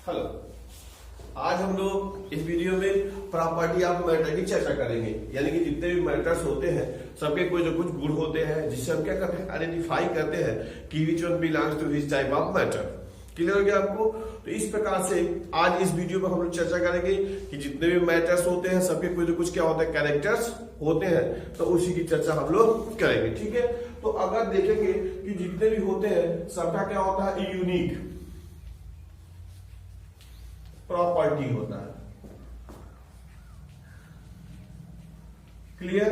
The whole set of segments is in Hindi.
हेलो। आज हम लोग इस वीडियो में प्रॉपर्टी ऑफ मैटर की चर्चा करेंगे। यानी कि जितने भी मैटर्स होते हैं सबके कोई ना कुछ गुण होते हैं जिससे हम क्या करते हैं, आइडेंटिफाई करते हैं कि which one belongs to which type of matter. Clear हो गया आपको? तो इस प्रकार से आज इस वीडियो में हम लोग चर्चा करेंगे कि जितने भी मैटर्स होते हैं सबके कोई ना कुछ क्या होता है, कैरेक्टर्स होते हैं। तो उसी की चर्चा हम लोग करेंगे। ठीक है, तो अगर देखेंगे कि जितने भी होते हैं सबका क्या होता है, यूनिक प्रॉपर्टी होता है। क्लियर?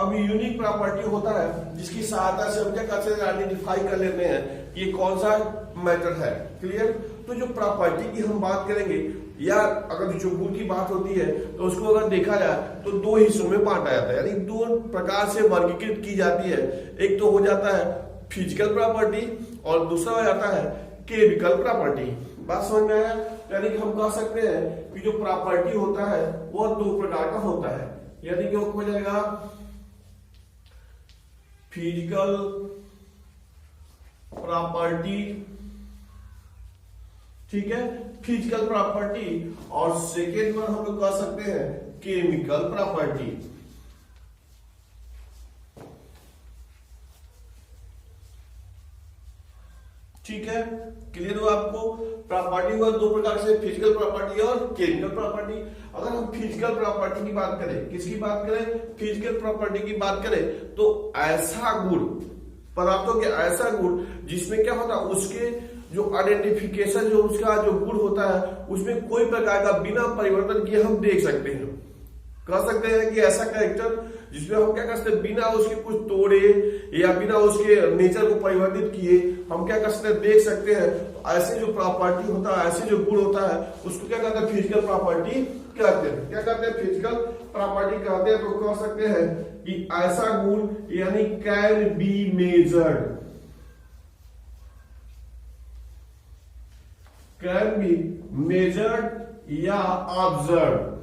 अब यूनिक प्रॉपर्टी होता है जिसकी सहायता से हम क्या करते हैं, आइडेंटिफाई कर लेते हैं कि ये कौन सा मैटर है। क्लियर? तो जो प्रॉपर्टी की हम बात करेंगे या अगर जो गुण की बात होती है तो उसको अगर देखा जाए तो दो हिस्सों में बांटा जाता है, यानी दो प्रकार से वर्गीकृत की जाती है। एक तो हो जाता है फिजिकल प्रॉपर्टी और दूसरा हो जाता है केमिकल प्रॉपर्टी। बात समझ में आया? यानी कि हम कह सकते हैं कि जो प्रॉपर्टी होता है वो दो प्रकार का होता है। यानी कि वो हो जाएगा फिजिकल प्रॉपर्टी, ठीक है, फिजिकल प्रॉपर्टी, और सेकेंड वन हम लोग कह सकते हैं केमिकल प्रॉपर्टी। ठीक है, क्लियर हुआ आपको? प्रॉपर्टी हुआ दो प्रकार से, फिजिकल प्रॉपर्टी और केमिकल प्रॉपर्टी। अगर हम फिजिकल प्रॉपर्टी की बात करें, किसकी बात करें, फिजिकल प्रॉपर्टी की बात करें, तो ऐसा गुण, पदार्थों के ऐसा गुण जिसमें क्या होता है, उसके जो आइडेंटिफिकेशन, जो उसका जो गुण होता है उसमें कोई प्रकार का बिना परिवर्तन किए हम देख सकते हैं। कह सकते हैं कि ऐसा कैरेक्टर जिसमें हम क्या कर सकते हैं, बिना उसके कुछ तोड़े या बिना उसके नेचर को परिवर्तित किए हम क्या कर सकते हैं, देख सकते हैं। तो ऐसे जो प्रॉपर्टी होता है, ऐसे जो गुण होता है उसको क्या कहते हैं, फिजिकल प्रॉपर्टी कहते हैं। क्या कहते हैं, फिजिकल प्रॉपर्टी कहते हैं। तो कह सकते हैं कि ऐसा गुण यानी can be measured, can be measured या ऑब्जर्व।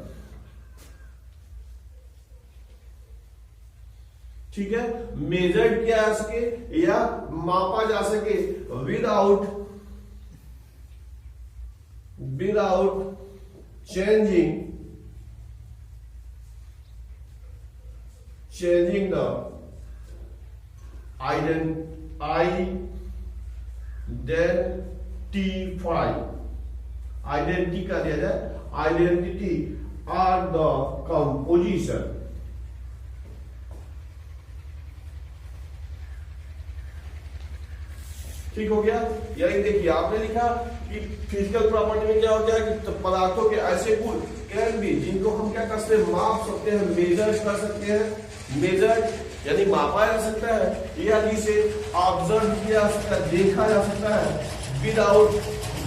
ठीक है, मेजर्ड किया जा सके या मापा जा सके विदाउट चेंजिंग द आइडेंटिटी का दिया जाए, आइडेंटिटी और द कंपोजिशन। ठीक हो गया? यानी देखिए आपने लिखा कि फिजिकल प्रॉपर्टी में क्या हो गया कि पदार्थों के ऐसे गुण कैन बी, जिनको हम क्या कर सकते हैं, माप सकते हैं, मेजर कर सकते हैं। मेजर्ड यानी मापा जा सकता है या जिसे ऑब्जर्व किया जा सकता है, देखा जा सकता है विदाउट,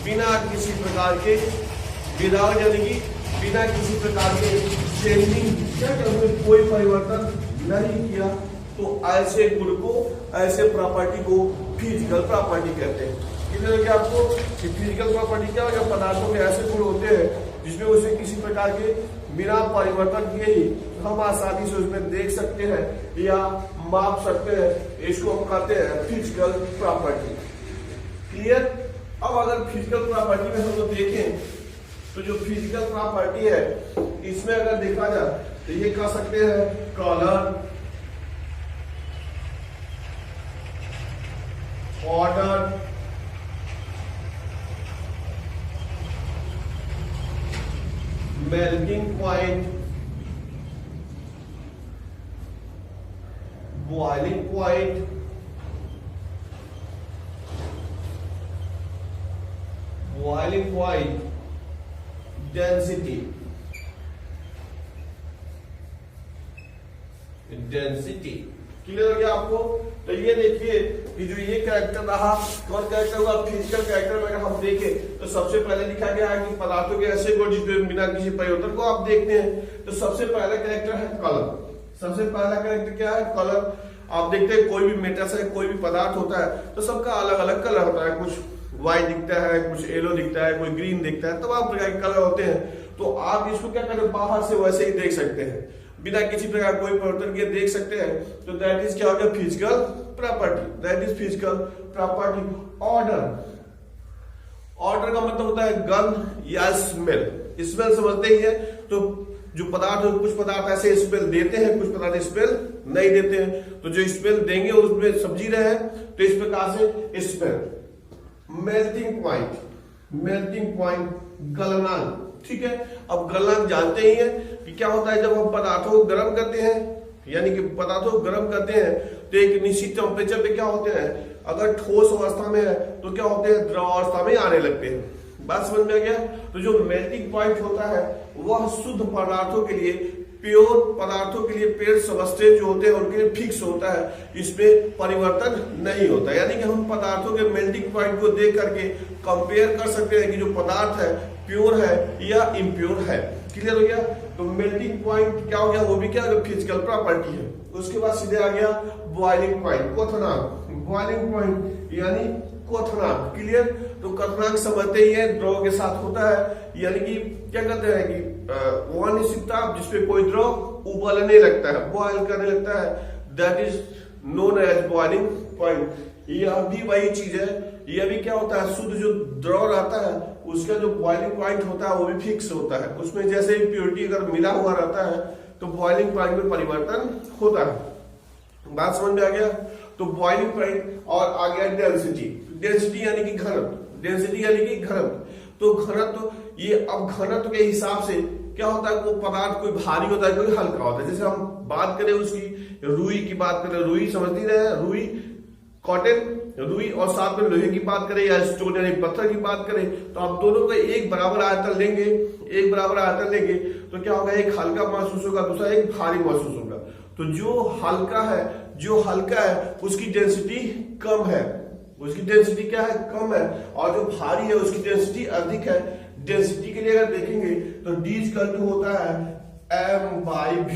बिना किसी प्रकार के, विदाउट यानी कि बिना किसी प्रकार के चेंजिंग, क्या उसमें कोई परिवर्तन नहीं किया। तो ऐसे गुण को, ऐसे प्रॉपर्टी को फिजिकल प्रॉपर्टी कहते हैं। कितने लगे आपको कि फिजिकल प्रॉपर्टी क्या हो, पदार्थों के ऐसे गुण होते हैं जिसमें उसे किसी प्रकार के बिना परिवर्तन किए ही हम आसानी से उसमें देख सकते हैं या माप सकते हैं। इसको हम कहते हैं फिजिकल प्रॉपर्टी। क्लियर? अब अगर फिजिकल प्रॉपर्टी में हम लोग देखें तो जो फिजिकल प्रॉपर्टी है इसमें अगर देखा जाए तो ये कह सकते हैं colour, order, melting point, boiling point, density, clear हो गया आपको? तो ये देखिए कि जो ये कैरेक्टर रहा, कौन कैरेक्टर हुआ, फिजिकल कैरेक्टर में अगर हम देखें तो सबसे पहले लिखा गया है कि पदार्थों के ऐसे गुण जिसमें बिना किसी परिवर्तन को आप देखते हैं। तो सबसे पहला कैरेक्टर है कलर। सबसे पहला कैरेक्टर क्या है, कलर। आप देखते हैं कोई भी मेटल है, कोई भी पदार्थ होता है तो सबका अलग अलग कलर होता है। कुछ व्हाइट दिखता है, कुछ येलो दिखता है, कोई ग्रीन दिखता है, तमाम प्रकार के कलर होते हैं। तो आप इसको क्या करें, बाहर से वैसे ही देख सकते हैं, बिना किसी प्रकार कोई परिवर्तन किए देख सकते हैं। तो दैट इज क्या हो गया, physical property. That is physical property. Order, order का मतलब होता है गंध या स्मेल। स्मेल समझते ही है। तो जो पदार्थ, कुछ पदार्थ ऐसे स्मेल देते हैं, कुछ पदार्थ स्मेल नहीं देते हैं। तो जो स्मेल देंगे उसमें सब्जी रहे, तो इस प्रकार से smell. Melting point, melting point गलनांक, ठीक है। अब गलनांक जानते ही है कि क्या होता है जब हम पदार्थों को गर्म करते हैं, यानी कि पदार्थों को गर्म करते हैं तो एक निश्चित टेम्परेचर पे क्या होते हैं, अगर ठोस अवस्था में है तो क्या होते हैं, द्रव अवस्था में आने लगते हैं। बात समझ में आ गया। तो जो मेल्टिंग पॉइंट होता है वह शुद्ध पदार्थों के लिए, प्योर पदार्थों के लिए पेड़ सबस्ट्रेट जो होते हैं उनके लिए फिक्स होता है, इसमें परिवर्तन नहीं होता। यानी कि हम पदार्थों के मेल्टिंग पॉइंट को देख करके कंपेयर कर सकते हैं कि जो पदार्थ है प्योर है या इम्प्योर है। क्लियर हो गया। तो मेल्टिंग पॉइंट क्या हो गया, वो भी क्या फिजिकल प्रॉपर्टी है। उसके बाद सीधे आ गया बॉइलिंग पॉइंट, क्वथनांक। बॉइलिंग पॉइंट यानी क्वथनांक। क्लियर। तो क्वथनांक समझते ही है, द्रव के साथ होता है, यानी कि क्या कहते हैं कि वह निश्चितता जिसपे कोई द्रव उबलने लगता है, बॉयल करने लगता है, that is known as boiling point. यह भी वही चीज है। यह भी क्या होता है, शुद्ध जो द्रव रहता है उसका जो बॉइलिंग पॉइंट होता है वो भी फिक्स होता है। उसमें जैसे इम्प्योरिटी अगर मिला हुआ रहता है तो बॉइलिंग पॉइंट में परिवर्तन होता है। बात समझ में आ गया। तो बॉइलिंग पॉइंट और आ गया डेंसिटी। डेंसिटी यानी कि घनत्व। डेंसिटी यानी कि घनत्व। तो घनत्व, ये अब घनत्व के हिसाब से क्या होता है, वो पदार्थ कोई भारी होता है कोई हल्का होता है। जैसे हम बात करें उसकी रुई की बात करें, रुई समझती रहे, रुई कॉटन, रुई और साथ में लोहे की बात करें या स्टोन यानी पत्थर की बात करें, तो आप दोनों को एक बराबर आयतन लेंगे, एक बराबर आयतन लेंगे तो क्या होगा, एक हल्का महसूस होगा, दूसरा एक भारी महसूस होगा। तो जो हल्का है उसकी डेंसिटी कम है, उसकी डेंसिटी क्या है, कम है। और जो भारी है उसकी डेंसिटी अधिक है। डेंसिटी के लिए अगर देखेंगे तो D इक्वल टू होता है m/v।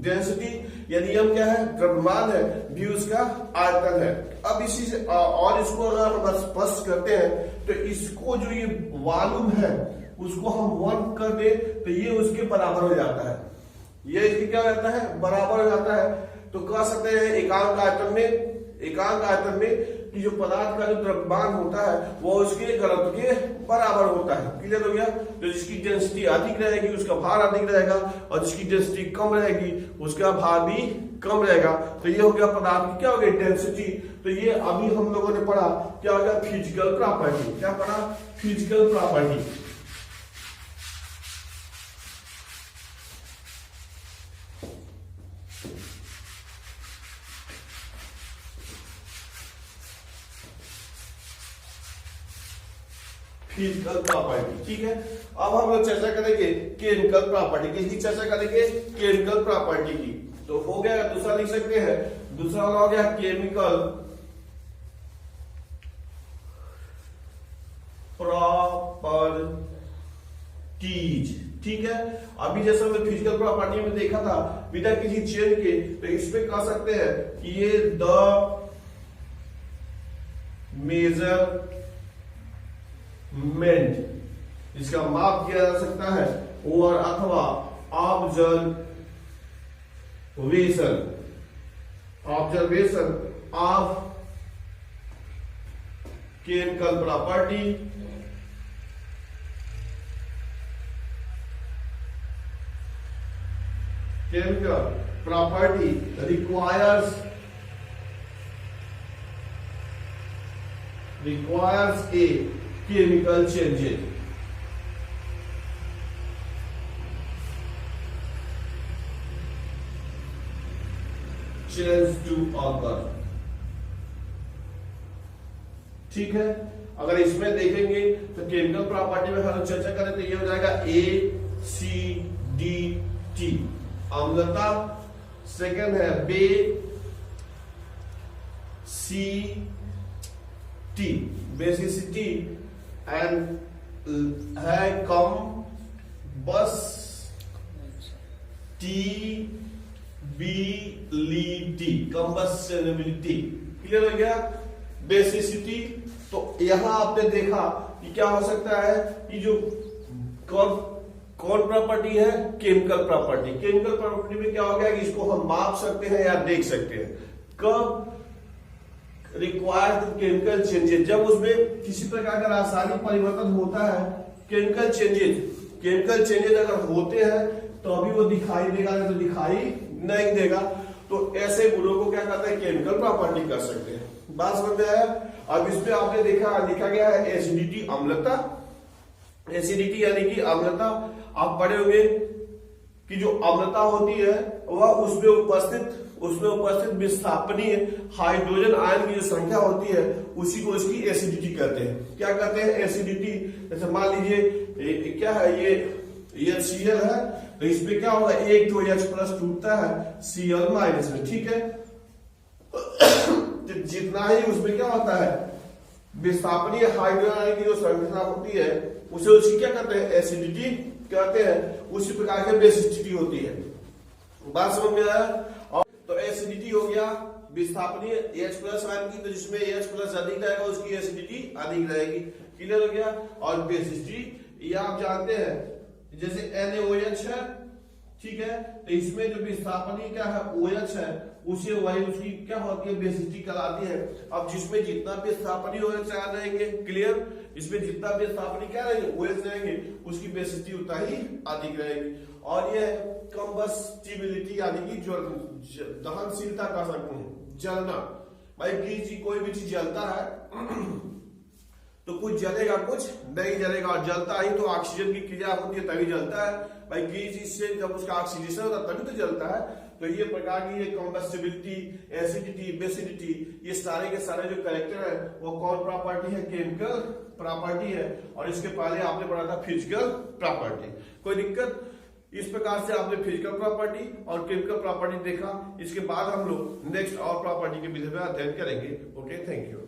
डेंसिटी यानी m क्या है, द्रव्यमान है, v उसका आयतन है। अब इसी से और इसको अगर हम स्पष्ट करते हैं तो इसको जो ये वॉल्यूम है उसको हम 1 कर दे तो ये उसके बराबर हो जाता है। ये इसके क्या हो जाता है, बराबर हो जाता है। तो कह सकते हैं एकांक आयतन में कि जो पदार्थ का जो द्रव्यमान होता है वो उसके घनत्व के बराबर होता है। क्लियर हो गया। तो जिसकी डेंसिटी अधिक रहेगी उसका भार अधिक रहेगा, और जिसकी डेंसिटी कम रहेगी उसका भार भी कम रहेगा। तो ये हो गया पदार्थ की क्या हो गई, डेंसिटी। तो ये अभी हम लोगों ने पढ़ा क्या हो गया, फिजिकल प्रॉपर्टी। क्या पढ़ा, फिजिकल प्रॉपर्टी। फिजिकल प्रॉपर्टी, ठीक है। अब हम लोग चर्चा करेंगे केमिकल प्रॉपर्टी। किसकी चर्चा करेंगे, केमिकल प्रॉपर्टी की। तो हो गया, दूसरा लिख सकते हैं, दूसरा वाला हो गया केमिकल प्रॉपर्टीज, ठीक है। अभी जैसे हमने फिजिकल प्रॉपर्टी में देखा था बिना किसी चेन के, तो इसमें कह सकते हैं कि ये द मेजरमेंट, इसका माप किया जा सकता है, और अथवा observation of chemical property requires a chemical change to occur, ठीक है। अगर इसमें देखेंगे तो केमिकल प्रॉपर्टी में हम चर्चा करें तो ये हो जाएगा ACDT, अम्लता। सेकंड है बेसिसिटी, एंड है कंबस्टिबिलिटी। क्लियर हो गया, बेसिसिटी। तो यहां आपने देखा कि क्या हो सकता है कि जो कौन प्रॉपर्टी है, केमिकल प्रॉपर्टी। केमिकल प्रॉपर्टी में क्या हो गया कि इसको हम माप सकते हैं या देख सकते हैं। कब रिक्वायर्ड केमिकल चेंजेस, जब उसमें किसी प्रकार का रासायनिक परिवर्तन होता है, केमिकल चेंजेस अगर होते हैं तो अभी वो दिखाई देगा, नहीं तो दिखाई नहीं देगा। तो ऐसे गुणों को क्या कहते हैं, केमिकल प्रॉपर्टी कर सकते हैं। बात समझ में आया? अब इसमें आपने देखा लिखा गया है एसिडिटी, अम्लता। एसिडिटी यानी कि अम्लता। आप पढ़े होंगे कि जो अम्लता होती है वह उसमें उपस्थित विस्थापनीय हाइड्रोजन आयन की जो संख्या होती है उसी को इसकी एसिडिटी कहते हैं। क्या कहते हैं, एसिडिटी। जैसे मान लीजिए क्या है, ये Cl है, तो इसमें क्या होगा, एक तो H+ टूटता है Cl- में, ठीक है। तो जितना ही उसमें क्या होता है, विस्थापनीय हाइड्रोजन आयन की जो संख्या होती है उसे उसकी क्या कहते हैं, एसिडिटी कहते हैं। उसी प्रकार की बेसिसिटी होती है। बात समझ में आया? और तो एसिडिटी हो गया विस्थापनीय H+ आयन की, तो जिसमें H+ अधिक रहेगा उसकी एसिडिटी अधिक रहेगी। क्लियर हो गया? और बेसिसिटी ये आप जानते हैं, जैसे NaOH है, ठीक है, तो इसमें जो विस्थापनीय क्या है, OH है, उसे वही उसकी क्या होती है, बेसिसिटी कहलाती है। अब जिसमें जितना विस्थापनीय OH रहेंगे, क्लियर, इसमें जितना विस्थापनीय क्या रहेंगे, OH रहेंगे, उसकी बेसिसिटी उतना ही अधिक रहेगी। और ये कंबस्टिबिलिटी यानी कि जो दहनशीलता कह सकते हैं, जलना। भाई कोई भी चीज जलता है तो कुछ जलेगा कुछ नहीं जलेगा, और जलता ही तो ऑक्सीजन की क्रिया होती है तभी जलता है। भाई किसी चीज से जब उसका ऑक्सीडेशन होता है तभी तो जलता है। तो ये प्रकार की ये कंबस्टिबिलिटी, एसिडिटी, बेसिडिटी, ये सारे के सारे जो कैरेक्टर है वो कौन प्रॉपर्टी है, केमिकल प्रॉपर्टी है। और इसके पहले आपने पढ़ा था फिजिकल प्रॉपर्टी। कोई दिक्कत? इस प्रकार से आपने फिजिकल प्रॉपर्टी और केमिकल प्रॉपर्टी देखा। इसके बाद हम लोग नेक्स्ट और प्रॉपर्टी के विषय में अध्ययन करेंगे। Okay, thank you.